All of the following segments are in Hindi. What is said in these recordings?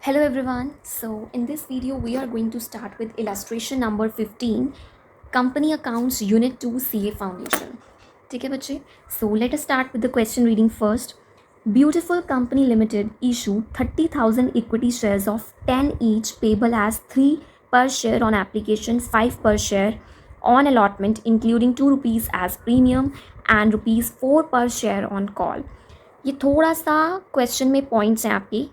Hello everyone. So in this video we are going to start with illustration number 15, Company Accounts Unit 2 CA Foundation. ठीक है बच्चे? So let us start with the question reading first. Beautiful Company Limited issued 30,000 equity shares of 10 each payable as 3 per share on application, 5 per share on allotment, including 2 rupees as premium and rupees 4 per share on call. ये थोड़ा सा क्वेश्चन में पॉइंट्स हैं आपकी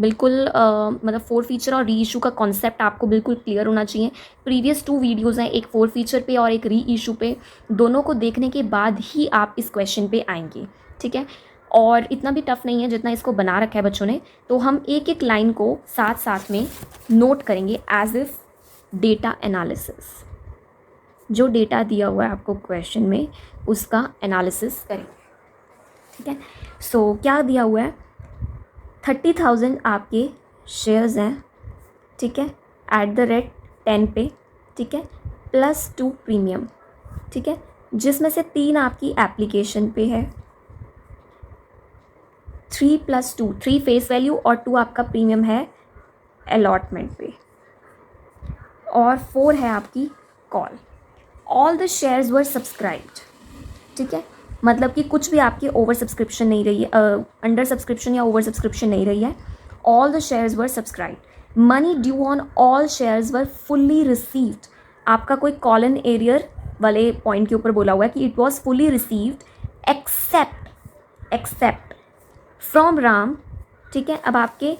बिल्कुल मतलब फोर फीचर और री इशू का कॉन्सेप्ट आपको बिल्कुल क्लियर होना चाहिए। प्रीवियस 2 वीडियोज़ हैं, एक फोर फीचर पे और एक री इशू पे। दोनों को देखने के बाद ही आप इस क्वेश्चन पे आएंगे, ठीक है। और इतना भी टफ नहीं है जितना इसको बना रखा है बच्चों ने। तो हम एक एक लाइन को साथ साथ में नोट करेंगे एज इफ डेटा एनालिसिस। जो डेटा दिया हुआ है आपको क्वेश्चन में उसका एनालिसिस करेंगे, ठीक है। सो क्या दिया हुआ है, 30,000 आपके शेयर्स हैं, ठीक है, एट द रेट 10 पे, ठीक है, +2 प्रीमियम, ठीक है, जिसमें से 3 आपकी एप्लीकेशन पे है, 3 + 2, 3 फेस वैल्यू और 2 आपका प्रीमियम है अलॉटमेंट पे, और 4 है आपकी call. All the shares were subscribed, ठीक है, मतलब कि कुछ भी आपकी ओवर सब्सक्रिप्शन नहीं रही है, अंडर सब्सक्रिप्शन या ओवर सब्सक्रिप्शन नहीं रही है। All the shares were subscribed. Money due on all shares were fully received. आपका कोई कॉलन एरियर वाले पॉइंट के ऊपर बोला हुआ है कि it was fully received except from Ram, ठीक है। अब आपके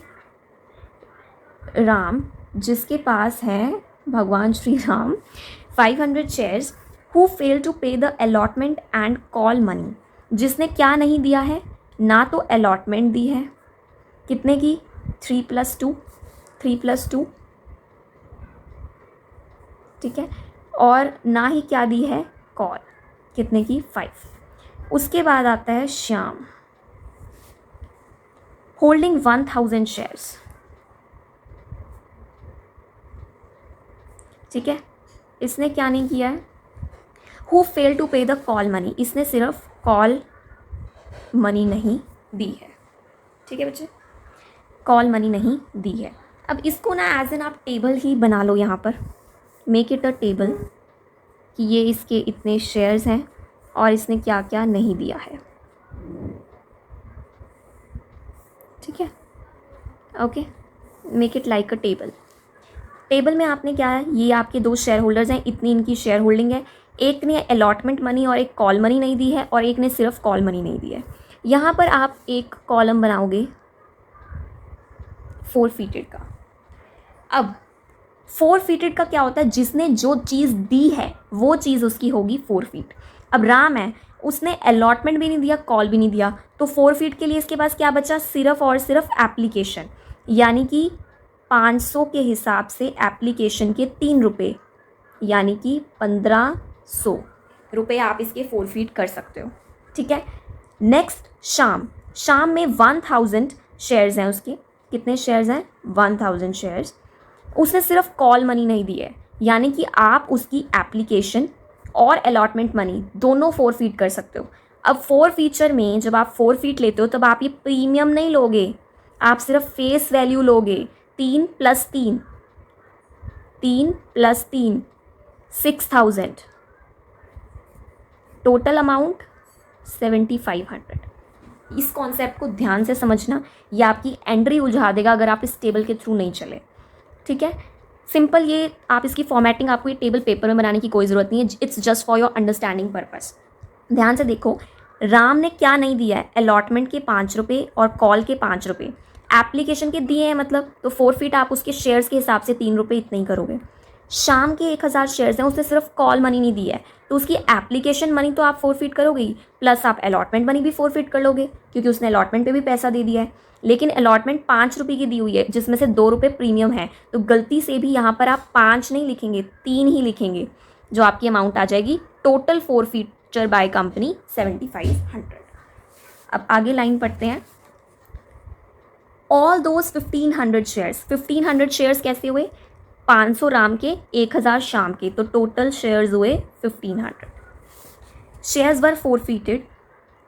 राम जिसके पास हैं भगवान Shri Ram 500 shares, who fail to pay the allotment and call money, जिसने क्या नहीं दिया है, ना तो अलॉटमेंट दी है, कितने की 3 + 2, ठीक है, और ना ही क्या दी है कॉल, कितने की 5। उसके बाद आता है श्याम, होल्डिंग 1000 शेयर्स, ठीक है, इसने क्या नहीं किया है, who fail to pay the call money, इसने सिर्फ कॉल मनी नहीं दी है, ठीक है बच्चे, कॉल मनी नहीं दी है। अब इसको ना एज एन आप टेबल ही बना लो, यहाँ पर मेक इट अ टेबल कि ये इसके इतने शेयर्स हैं और इसने क्या क्या नहीं दिया है, ठीक है, okay, make it like a table. Table में आपने क्या है, ये आपके 2 शेयर होल्डर्स हैं, इतनी इनकी शेयर होल्डिंग है, एक ने अलॉटमेंट मनी और एक कॉल मनी नहीं दी है, और एक ने सिर्फ कॉल मनी नहीं दी है। यहाँ पर आप एक कॉलम बनाओगे फोरफीटेड का। अब फोरफीटेड का क्या होता है, जिसने जो चीज़ दी है वो चीज़ उसकी होगी 4 फीट। अब राम है, उसने अलॉटमेंट भी नहीं दिया, कॉल भी नहीं दिया, तो 4 फीट के लिए इसके पास क्या बचा, सिर्फ और सिर्फ एप्लीकेशन, यानी कि 500 के हिसाब से एप्लीकेशन के 3 रुपये, यानी कि 1500 रुपये आप इसके 4 फीट कर सकते हो, ठीक है। नेक्स्ट शाम में 1000 शेयर्स हैं उसके, कितने शेयर्स हैं 1000 शेयर्स, उसने सिर्फ कॉल मनी नहीं दी है, यानी कि आप उसकी एप्लीकेशन और अलॉटमेंट मनी दोनों 4 फीट कर सकते हो। अब 4 फीचर में जब आप 4 फीट लेते हो तब आप ये प्रीमियम नहीं लोगे, आप सिर्फ फेस वैल्यू लोगे, 3 + 3, 3 + 3 6000, टोटल अमाउंट 7500। इस कॉन्सेप्ट को ध्यान से समझना, ये आपकी एंट्री उलझा देगा अगर आप इस टेबल के थ्रू नहीं चले, ठीक है। सिंपल, ये आप इसकी फॉर्मेटिंग, आपको ये टेबल पेपर में बनाने की कोई ज़रूरत नहीं है, it's just for your understanding purpose. ध्यान से देखो, राम ने क्या नहीं दिया है, अलॉटमेंट के 5 रुपये और कॉल के 5 रुपये, एप्लीकेशन के दिए हैं, मतलब तो 4 फीट आप उसके शेयर्स के हिसाब से 3 रुपये इतने ही करोगे। शाम के 1000 शेयर्स हैं, उसने सिर्फ कॉल मनी नहीं दी है, तो उसकी एप्लीकेशन मनी तो आप 4 फीट करोगे ही, प्लस आप अलॉटमेंट मनी भी 4 फीट कर लोगे, क्योंकि उसने अलॉटमेंट पे भी पैसा दे दिया है। लेकिन अलॉटमेंट 5 रुपये की दी हुई है, जिसमें से 2 रुपये प्रीमियम है, तो गलती से भी यहाँ पर आप 5 नहीं लिखेंगे, 3 ही लिखेंगे, जो आपकी अमाउंट आ जाएगी टोटल 4 फीचर बाय कंपनी 7500। अब आगे लाइन पढ़ते हैं। ऑल दोज 1500 शेयर्स कैसे हुए, 500 राम के, 1000 शाम के, तो टोटल शेयर्स हुए 1500। शेयर्स वर फोरफीटेड,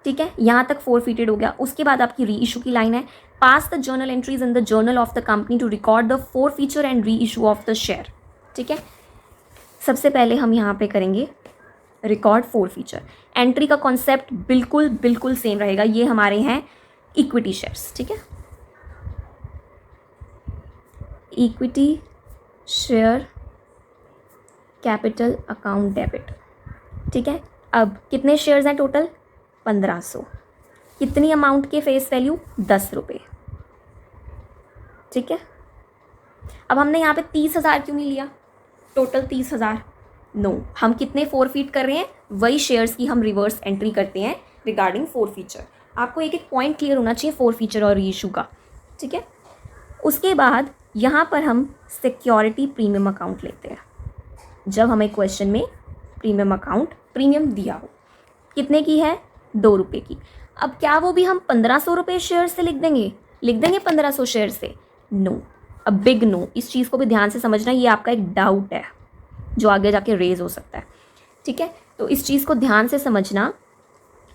ठीक है, यहाँ तक फोरफीटेड हो गया। उसके बाद आपकी री इशू की लाइन है, pass the journal entries in the journal of the company to record the forfeiture and reissue of the share. ठीक है, सबसे पहले हम यहाँ पे करेंगे रिकॉर्ड फोरफीचर। एंट्री का कॉन्सेप्ट बिल्कुल बिल्कुल सेम रहेगा। ये हमारे हैं इक्विटी शेयर्स। ठीक है, equity share capital account debit. ठीक है, अब कितने शेयर्स हैं टोटल? 1500। कितनी अमाउंट के फेस वैल्यू? 10 रुपये। ठीक है, अब हमने यहाँ पे 30,000 क्यों नहीं लिया? टोटल 30,000 नो, हम कितने फोरफीट कर रहे हैं? वही शेयर्स की हम रिवर्स एंट्री करते हैं रिगार्डिंग फोरफीचर। आपको एक एक पॉइंट क्लियर होना चाहिए फोरफीचर और रीइशू का। ठीक है, उसके बाद यहाँ पर हम सिक्योरिटी प्रीमियम अकाउंट लेते हैं। जब हमें क्वेश्चन में प्रीमियम अकाउंट प्रीमियम दिया हो, कितने की है? 2 रुपये की। अब क्या वो भी हम 1500 रुपये शेयर से लिख देंगे? 1500 शेयर से? No, a big no. इस चीज़ को भी ध्यान से समझना, ये आपका एक डाउट है जो आगे जाके रेज हो सकता है। ठीक है, तो इस चीज़ को ध्यान से समझना,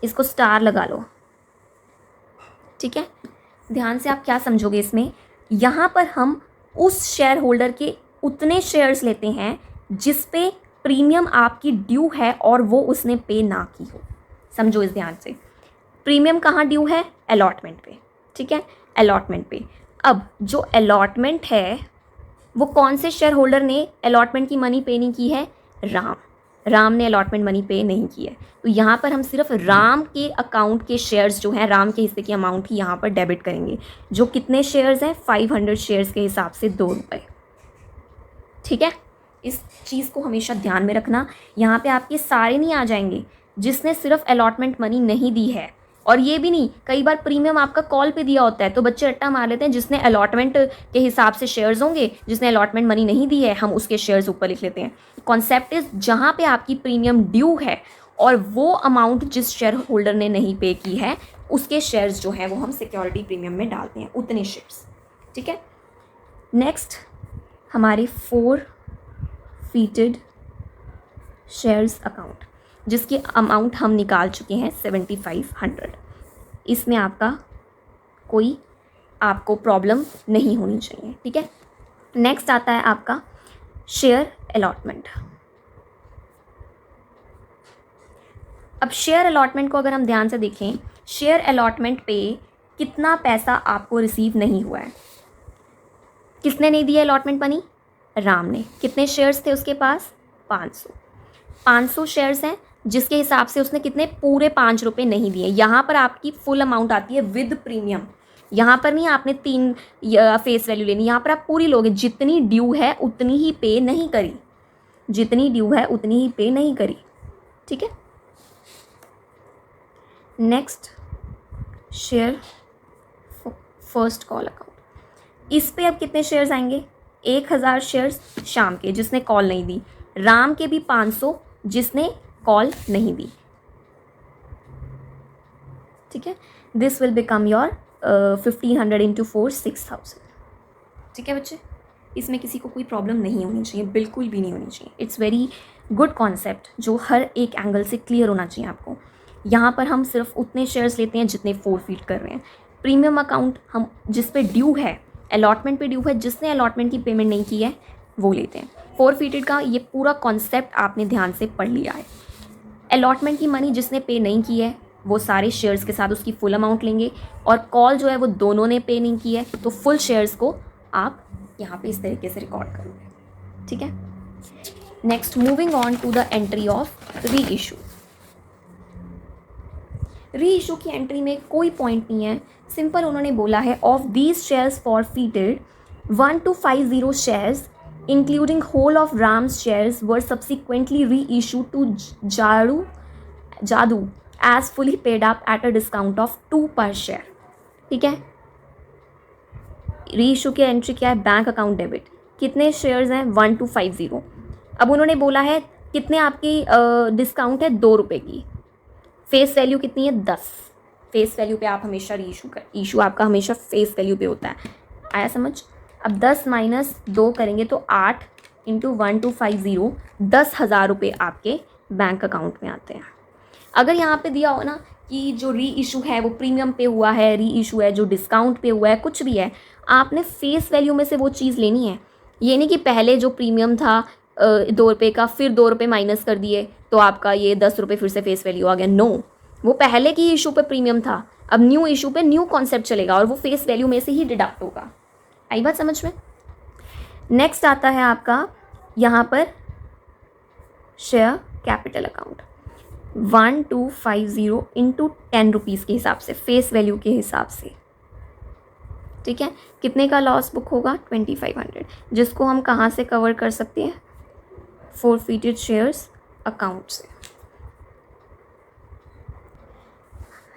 इसको स्टार लगा लो। ठीक है, ध्यान से आप क्या समझोगे इसमें? यहाँ पर हम उस शेयर होल्डर के उतने शेयर्स लेते हैं जिस पे प्रीमियम आपकी ड्यू है और वो उसने पे ना की हो। समझो इस ध्यान से, प्रीमियम कहाँ ड्यू है? अलॉटमेंट पे। ठीक है, अलॉटमेंट पे। अब जो अलॉटमेंट है वो कौन से शेयर होल्डर ने अलॉटमेंट की मनी पे नहीं की है? राम ने अलॉटमेंट मनी पे नहीं की है। तो यहाँ पर हम सिर्फ राम के अकाउंट के शेयर्स जो हैं, राम के हिस्से की अमाउंट ही यहाँ पर डेबिट करेंगे। जो कितने शेयर्स हैं? 500 शेयर्स के हिसाब से 2 रुपये। ठीक है, इस चीज़ को हमेशा ध्यान में रखना। यहाँ पे आपके सारे नहीं आ जाएंगे जिसने सिर्फ अलॉटमेंट मनी नहीं दी है। और ये भी नहीं, कई बार प्रीमियम आपका कॉल पे दिया होता है तो बच्चे रट्टा मार लेते हैं, जिसने अलॉटमेंट के हिसाब से शेयर्स होंगे, जिसने अलॉटमेंट मनी नहीं दी है हम उसके शेयर्स ऊपर लिख लेते हैं। कॉन्सेप्ट इज, जहाँ पे आपकी प्रीमियम ड्यू है और वो अमाउंट जिस शेयर होल्डर ने नहीं पे की है उसके शेयर्स जो हैं वो हम सिक्योरिटी प्रीमियम में डालते हैं, उतने शेयर्स। ठीक है, नेक्स्ट हमारे फोरफीटेड शेयर्स अकाउंट, जिसकी अमाउंट हम निकाल चुके हैं 7500। इसमें आपको प्रॉब्लम नहीं होनी चाहिए। ठीक है, नेक्स्ट आता है आपका शेयर अलॉटमेंट। अब शेयर अलॉटमेंट को अगर हम ध्यान से देखें, शेयर अलॉटमेंट पे कितना पैसा आपको रिसीव नहीं हुआ है? किसने नहीं दिया अलॉटमेंट मनी? राम ने। कितने शेयर्स थे उसके पास? 500 शेयर्स हैं, जिसके हिसाब से उसने कितने? पूरे 5 रुपये नहीं दिए। यहाँ पर आपकी फुल अमाउंट आती है विद प्रीमियम। यहाँ पर नहीं आपने 3 फेस वैल्यू लेनी, यहाँ पर आप पूरी लोगे। जितनी ड्यू है उतनी ही पे नहीं करी, जितनी ड्यू है उतनी ही पे नहीं करी। ठीक है, next share first call account. इस पे अब कितने शेयर्स आएंगे? 1000 शेयर्स शाम के, जिसने कॉल नहीं दी। राम के भी 500, जिसने कॉल नहीं दी। ठीक है, this will become your 1500 into 4 6000। ठीक है बच्चे, इसमें किसी को कोई प्रॉब्लम नहीं होनी चाहिए, बिल्कुल भी नहीं होनी चाहिए। इट्स वेरी गुड कॉन्सेप्ट जो हर एक एंगल से क्लियर होना चाहिए आपको। यहाँ पर हम सिर्फ उतने शेयर्स लेते हैं जितने फोरफीट कर रहे हैं। प्रीमियम अकाउंट हम जिस पे ड्यू है, अलॉटमेंट पे ड्यू है, जिसने अलॉटमेंट की पेमेंट नहीं की है वो लेते हैं। फोरफीटेड का ये पूरा कॉन्सेप्ट आपने ध्यान से पढ़ लिया है। अलॉटमेंट की मनी जिसने पे नहीं की है वो सारे शेयर्स के साथ उसकी फुल अमाउंट लेंगे, और कॉल जो है वो दोनों ने पे नहीं की है तो फुल शेयर्स को आप यहाँ पे इस तरीके से रिकॉर्ड करोगे। ठीक है, next moving on to the entry of reissue. Reissue की एंट्री में कोई पॉइंट नहीं है, सिंपल उन्होंने बोला है of these shares forfeited 1 to 50 shares including whole of Ram's shares were subsequently reissue to Jadu as fully paid up at a discount of 2 per share. ठीक है, री इशू की एंट्री क्या है? Bank account debit. कितने शेयर्स हैं? 1 to 50। अब उन्होंने बोला है कितने आपकी डिस्काउंट है? 2 रुपये की। फेस वैल्यू कितनी है? 10। फेस वैल्यू पे आप हमेशा री इशू आपका हमेशा फेस वैल्यू पे होता है। आया समझ? अब 10 माइनस 2 करेंगे तो 8 इंटू 1 to 50, 10,000 रुपये आपके बैंक अकाउंट में आते हैं। अगर यहाँ पे दिया हो ना कि जो री इशू है वो प्रीमियम पे हुआ है, री इशू है जो डिस्काउंट पे हुआ है, कुछ भी है, आपने फेस वैल्यू में से वो चीज़ लेनी है। ये नहीं कि पहले जो प्रीमियम था 2 रुपये का, फिर 2 रुपये माइनस कर दिए तो आपका ये 10 रुपये फिर से फेस वैल्यू आ गया। नो, वो पहले की इशू पे प्रीमियम था, अब न्यू इशू पे न्यू कॉन्सेप्ट चलेगा और वो फेस वैल्यू में से ही डिडक्ट होगा। आई बात समझ में? नेक्स्ट आता है आपका यहाँ पर share capital account 1250 into 10 rupees के हिसाब से, फेस वैल्यू के हिसाब से। ठीक है, कितने का लॉस बुक होगा? 2500, जिसको हम कहाँ से कवर कर सकते हैं? फोरफीटेड शेयर्स अकाउंट से।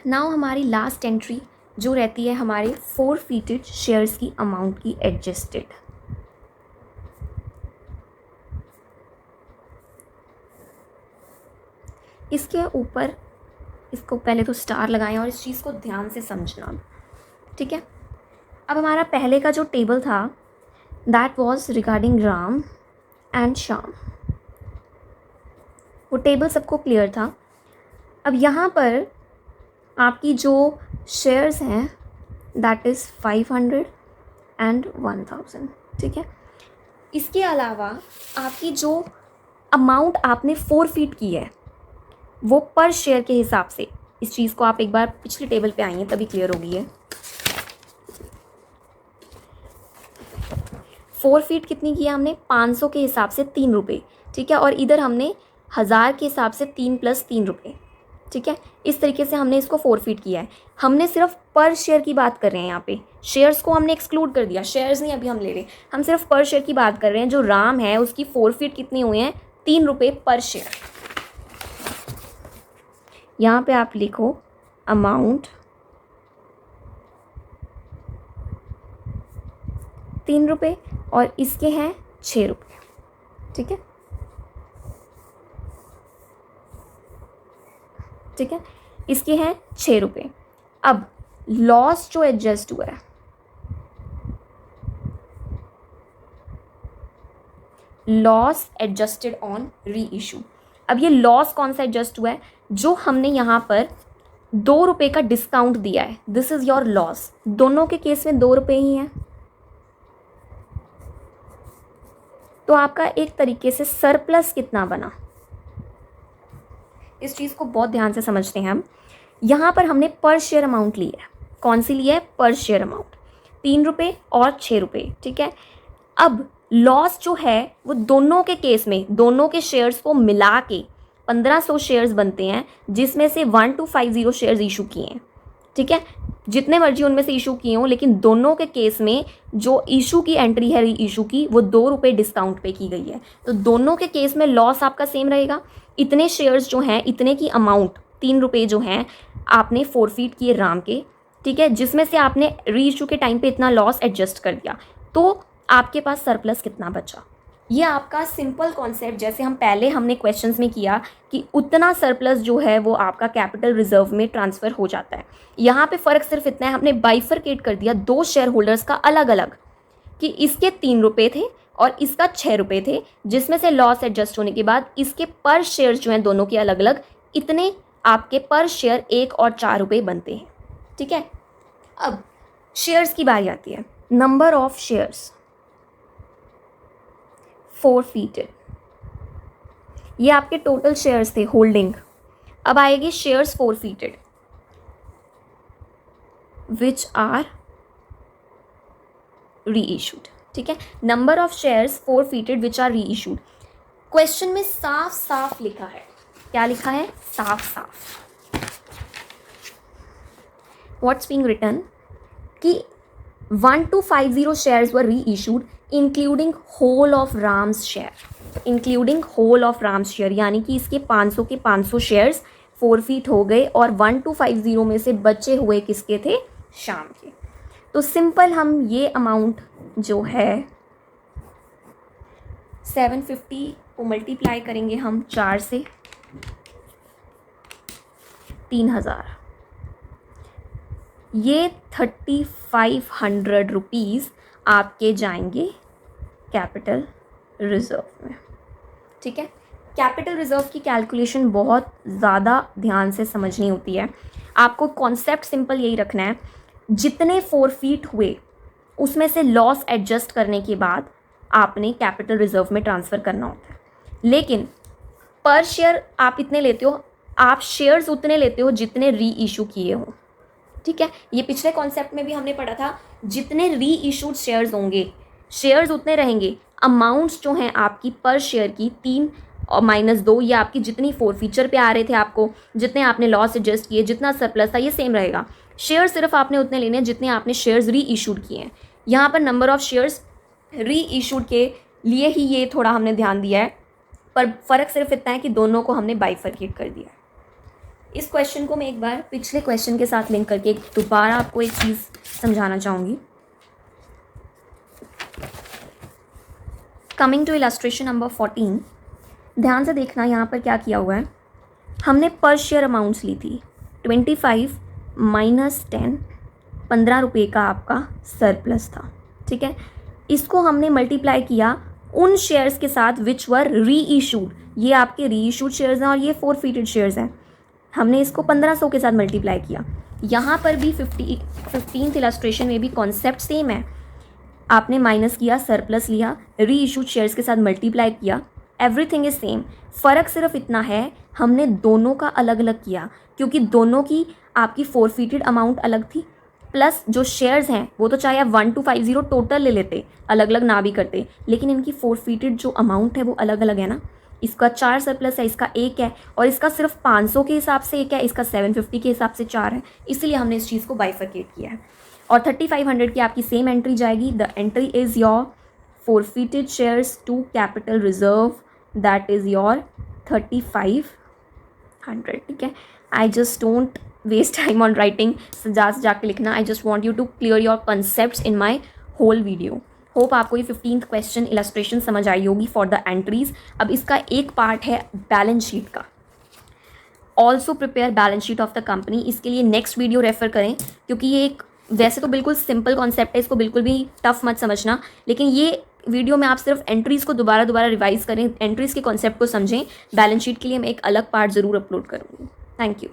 नाउ हमारी लास्ट एंट्री जो रहती है हमारे फोरफीटेड शेयर्स की अमाउंट की एडजस्टेड। इसके ऊपर इसको पहले तो स्टार लगाएं और इस चीज़ को ध्यान से समझना। ठीक है, अब हमारा पहले का जो टेबल था that was regarding Ram and Shyam, वो टेबल सबको क्लियर था। अब यहाँ पर आपकी जो शेयर्स हैं दैट इज़ 500 एंड 1000। ठीक है, इसके अलावा आपकी जो अमाउंट आपने फोरफीट की है वो पर शेयर के हिसाब से, इस चीज़ को आप एक बार पिछले टेबल पे आइए तभी क्लियर होगी है। फोरफीट कितनी किया हमने? 500 के हिसाब से 3 रुपये। ठीक है, और इधर हमने 1000 के हिसाब से 3 + 3 रुपये। ठीक है, इस तरीके से हमने इसको फोरफीट किया है। हमने सिर्फ पर शेयर की बात कर रहे हैं, यहाँ पे शेयर्स को हमने एक्सक्लूड कर दिया, शेयर्स नहीं अभी हम ले रहे, हम सिर्फ पर शेयर की बात कर रहे हैं। जो राम है उसकी फोरफीट कितनी हुई है? 3 रुपये पर शेयर। यहाँ पे आप लिखो अमाउंट 3 रुपये और इसके हैं 6 रुपये। ठीक है, ठीक है, इसके हैं 6 रुपये। अब लॉस जो एडजस्ट हुआ है, लॉस एडजस्टेड ऑन री इशू। अब ये लॉस कौन सा एडजस्ट हुआ है? जो हमने यहाँ पर 2 रुपये का डिस्काउंट दिया है, दिस इज योर लॉस। दोनों के केस में 2 रुपये ही हैं, तो आपका एक तरीके से सरप्लस कितना बना? इस चीज़ को बहुत ध्यान से समझते हैं हम। यहाँ पर हमने पर शेयर अमाउंट ली है, कौन सी ली है? पर शेयर अमाउंट 3 रुपये और 6 रुपये। ठीक है, अब लॉस जो है वो दोनों के केस में, दोनों के शेयर्स को मिला के 1500 शेयर्स बनते हैं, जिसमें से 1250 शेयर्स इशू किए हैं। ठीक है, जितने मर्जी उनमें से इशू किए हों, लेकिन दोनों के केस में जो इशू की एंट्री है इशू की, वो 2 रुपये डिस्काउंट पे की गई है, तो दोनों के केस में लॉस आपका सेम रहेगा। इतने शेयर्स जो हैं, इतने की अमाउंट 3 रुपये जो हैं आपने फोरफीट किए राम के। ठीक है, जिसमें से आपने री इशू के टाइम पे इतना लॉस एडजस्ट कर दिया, तो आपके पास सरप्लस कितना बचा? ये आपका सिंपल कॉन्सेप्ट, जैसे हम पहले हमने क्वेश्चंस में किया कि उतना सरप्लस जो है वो आपका कैपिटल रिजर्व में ट्रांसफ़र हो जाता है। यहाँ पे फ़र्क सिर्फ इतना है, हमने बाइफरकेट कर दिया 2 शेयर होल्डर्स का अलग अलग, कि इसके 3 रुपये थे और इसका 6 रुपये थे, जिसमें से लॉस एडजस्ट होने के बाद इसके पर शेयर जो हैं दोनों के अलग अलग, इतने आपके पर शेयर 1 और 4 रुपये बनते हैं। ठीक है, अब शेयर्स की बारी आती है। नंबर ऑफ शेयर्स फोरफीटेड, ये आपके टोटल शेयर्स थे होल्डिंग। अब आएगी shares forfeited which are reissued. ठीक है, number of shares forfeited which are reissued. Question में साफ साफ लिखा है, क्या लिखा है? साफ साफ व्हाट्स बीइंग रिटन कि 1250 shares were reissued including whole of Ram's share, including whole of Ram's share, यानी कि इसके 500 के 500 शेयर्स फोरफीट हो गए और 1250 में से बचे हुए किसके थे? श्याम के। तो सिंपल हम ये अमाउंट जो है 750 को मल्टीप्लाई करेंगे हम 4 से, 3000, ये 3500 रुपीज़ आपके जाएंगे कैपिटल रिजर्व में। ठीक है, कैपिटल रिजर्व की कैलकुलेशन बहुत ज़्यादा ध्यान से समझनी होती है। आपको कॉन्सेप्ट सिंपल यही रखना है, जितने फोरफीट हुए उसमें से लॉस एडजस्ट करने के बाद आपने कैपिटल रिजर्व में ट्रांसफ़र करना होता है। लेकिन पर शेयर आप इतने लेते हो, आप शेयर्स उतने लेते हो जितने री इशू किए हो, ठीक है। ये पिछले कॉन्सेप्ट में भी हमने पढ़ा था, जितने री इशूड शेयर्स होंगे शेयर्स उतने रहेंगे। अमाउंट्स जो हैं आपकी पर शेयर की 3 और -2, ये आपकी जितनी फोरफीचर पे आ रहे थे आपको, जितने आपने लॉस एडजस्ट किए, जितना सरप्लस था, ये सेम रहेगा। शेयर सिर्फ आपने उतने लेने हैं जितने आपने शेयर्स री इशूड किए हैं। यहाँ पर नंबर ऑफ शेयर्स री इशूड के लिए ही ये थोड़ा हमने ध्यान दिया है, पर फ़र्क सिर्फ इतना है कि दोनों को हमने बाइफरकेट कर दिया है। इस क्वेश्चन को मैं एक बार पिछले क्वेश्चन के साथ लिंक करके दोबारा आपको एक चीज़ समझाना चाहूँगी। कमिंग टू इलस्ट्रेशन नंबर 14, ध्यान से देखना यहाँ पर क्या किया हुआ है। हमने पर शेयर अमाउंट्स ली थी 25 - 10, 15 रुपये का आपका सरप्लस था, ठीक है। इसको हमने मल्टीप्लाई किया उन शेयर्स के साथ विच वर री इशूड। ये आपके री इशूड शेयर्स हैं और ये फोरफीटेड शेयर्स हैं। हमने इसको 1500 के साथ मल्टीप्लाई किया। यहाँ पर भी 15th इलस्ट्रेशन में भी कॉन्सेप्ट सेम है। आपने माइनस किया, सरप्लस लिया, री इशूड शेयर्स के साथ मल्टीप्लाई किया, एवरीथिंग इज सेम। फ़र्क सिर्फ इतना है, हमने दोनों का अलग अलग किया, क्योंकि दोनों की आपकी फोरफीटेड अमाउंट अलग थी, प्लस जो शेयर्स हैं वो तो चाहे आप 1 to 50 टोटल ले लेते, अलग अलग ना भी करते, लेकिन इनकी फोरफीटेड जो अमाउंट है वो अलग अलग है ना। इसका 4 सरप्लस है, इसका 1 है, और इसका सिर्फ 500 के हिसाब से 1 है, इसका 750 के हिसाब से 4 है, इसलिए हमने इस चीज़ को बाइफरकेट किया है। और 3500 की आपकी सेम एंट्री जाएगी। The entry is your forfeited shares to capital reserve, that is your 3500, ठीक है। I just don't waste time on writing, जाके लिखना। I just want you to clear your concept in my whole video. Hope आपको ये 15th क्वेश्चन इलस्ट्रेशन समझ आई होगी फॉर द एंट्रीज। अब इसका एक पार्ट है बैलेंस शीट का। Also prepare balance sheet of the company. इसके लिए नेक्स्ट वीडियो रेफर करें, क्योंकि ये एक वैसे तो बिल्कुल सिंपल कॉन्सेप्ट है, इसको बिल्कुल भी टफ मत समझना, लेकिन ये वीडियो में आप सिर्फ एंट्रीज़ को दोबारा रिवाइज करें, एंट्रीज़ के कॉन्सेप्ट को समझें। बैलेंस शीट के लिए मैं एक अलग पार्ट ज़रूर अपलोड करूँगी। Thank you.